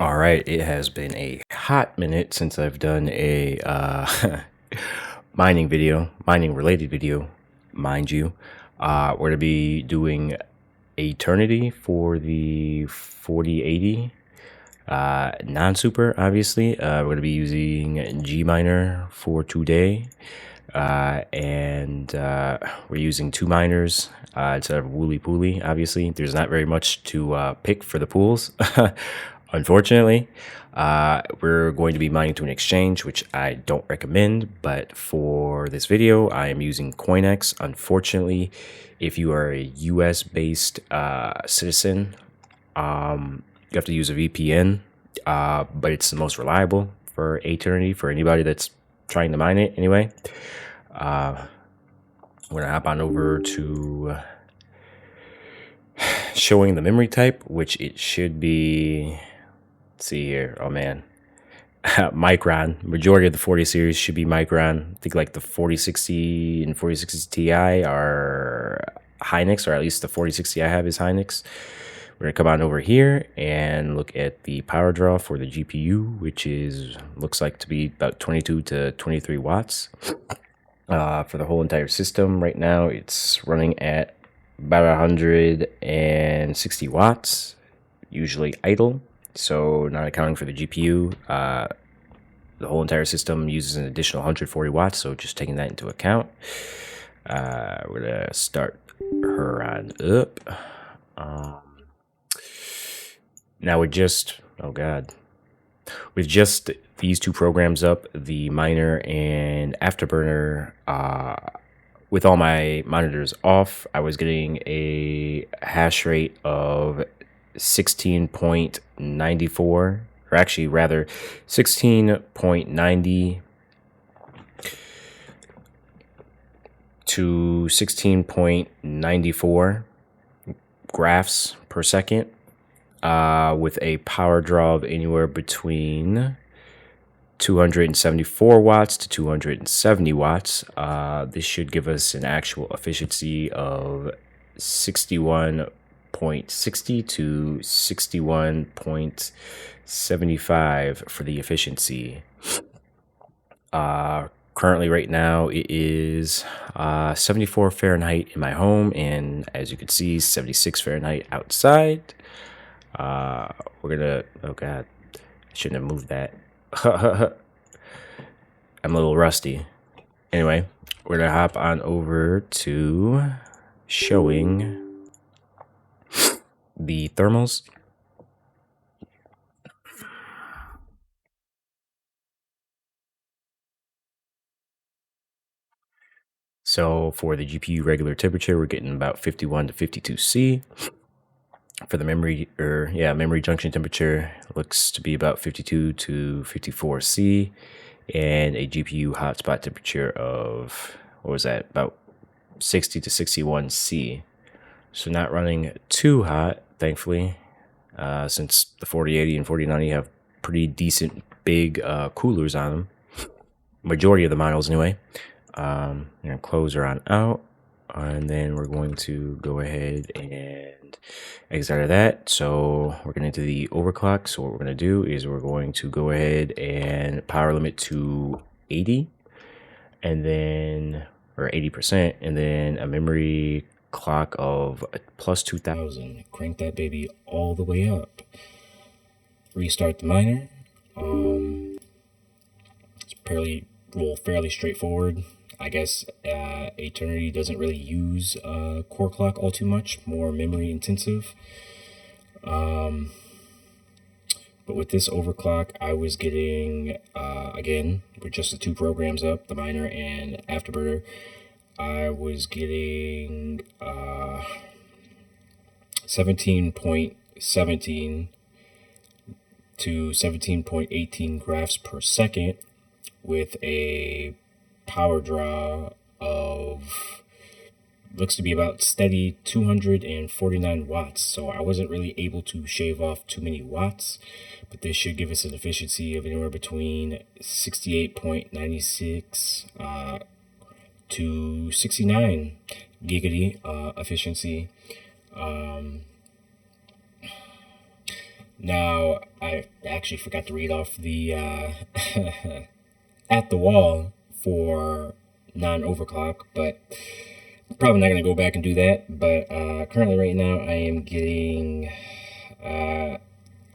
All right, it has been a hot minute since I've done a mining related video, mind you. We're going to be doing Eternity for the 4080 non-super, obviously. We're going to be using G miner for today. And we're using two miners instead of Wooly Pooly. Obviously, there's not very much to pick for the pools, unfortunately. We're going to be mining to an exchange, which I don't recommend, but for this video, I am using CoinEx. Unfortunately, if you are a US-based citizen, you have to use a VPN, but it's the most reliable for Eternity for anybody that's trying to mine it anyway. We're gonna hop on over to showing the memory type, which it should be. Let's see here. Oh man, Micron. Majority of the 40 series should be Micron. I think like the 4060 and 4060 Ti are Hynix, or at least the 4060 I have is Hynix. We're gonna come on over here and look at the power draw for the GPU, which looks like to be about 22 to 23 watts. For the whole entire system right now, it's running at about 160 watts, usually idle. So not accounting for the GPU, the whole entire system uses an additional 140 watts. So just taking that into account, we're gonna start her on up. Now with just, oh God, with just these two programs up, the miner and afterburner, with all my monitors off, I was getting a hash rate of 16.94, or actually rather 16.90 to 16.94 graphs per second, with a power draw of anywhere between 274 watts to 270 watts. This should give us an actual efficiency of 61.60 to 61.75 for the efficiency. Currently right now it is 74 Fahrenheit in my home, and as you can see, 76 Fahrenheit outside. We're gonna, oh God, I shouldn't have moved that. I'm a little rusty. Anyway, we're gonna hop on over to showing the thermals. So for the GPU regular temperature, we're getting about 51 to 52 C. For the memory junction temperature, looks to be about 52 to 54 C, and a GPU hotspot temperature of, what was that, about 60 to 61 C. So not running too hot, thankfully, since the 4080 and 4090 have pretty decent big coolers on them. Majority of the models anyway. I'm gonna close her on out, and then we're going to go ahead and exit out of that. So we're getting into the overclock. So what we're going to do is we're going to go ahead and power limit to 80, and then, or 80%, and then a memory clock of plus 2000. Crank that baby all the way up. Restart the miner. It's fairly straightforward. I guess Eternity doesn't really use core clock all too much, more memory intensive. But with this overclock, I was getting, again, with just the two programs up, the miner and afterburner, I was getting 17.17 to 17.18 graphs per second, with a power draw of, looks to be about steady 249 watts. So I wasn't really able to shave off too many watts, but this should give us an efficiency of anywhere between 68.96 to 69 gigahertz efficiency. Now, actually forgot to read off the at the wall for non-overclock, but probably not going to go back and do that. But currently right now I am getting a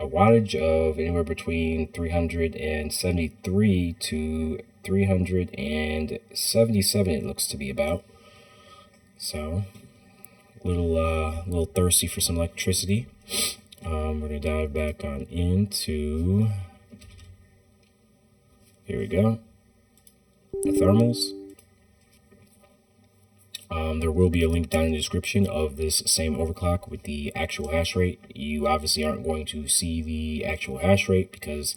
wattage of anywhere between 373 to 377, it looks to be about. So little thirsty for some electricity. We're gonna dive back on into, here we go, the thermals. There will be a link down in the description of this same overclock with the actual hash rate. You obviously aren't going to see the actual hash rate because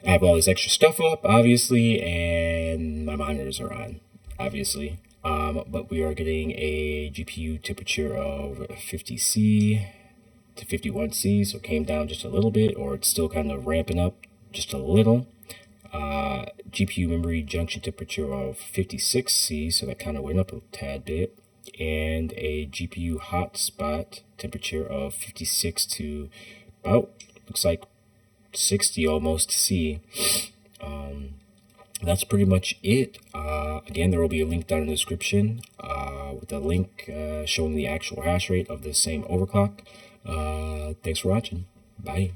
I have all this extra stuff up, obviously, and my monitors are on, obviously. But we are getting a GPU temperature of 50C to 51C, so it came down just a little bit, or it's still kind of ramping up just a little. GPU memory junction temperature of 56C, so that kind of went up a tad bit, and a GPU hotspot temperature of 56 to about, looks like 60 almost C. That's pretty much it. Again, there will be a link down in the description with a link showing the actual hash rate of the same overclock. Thanks for watching. Bye.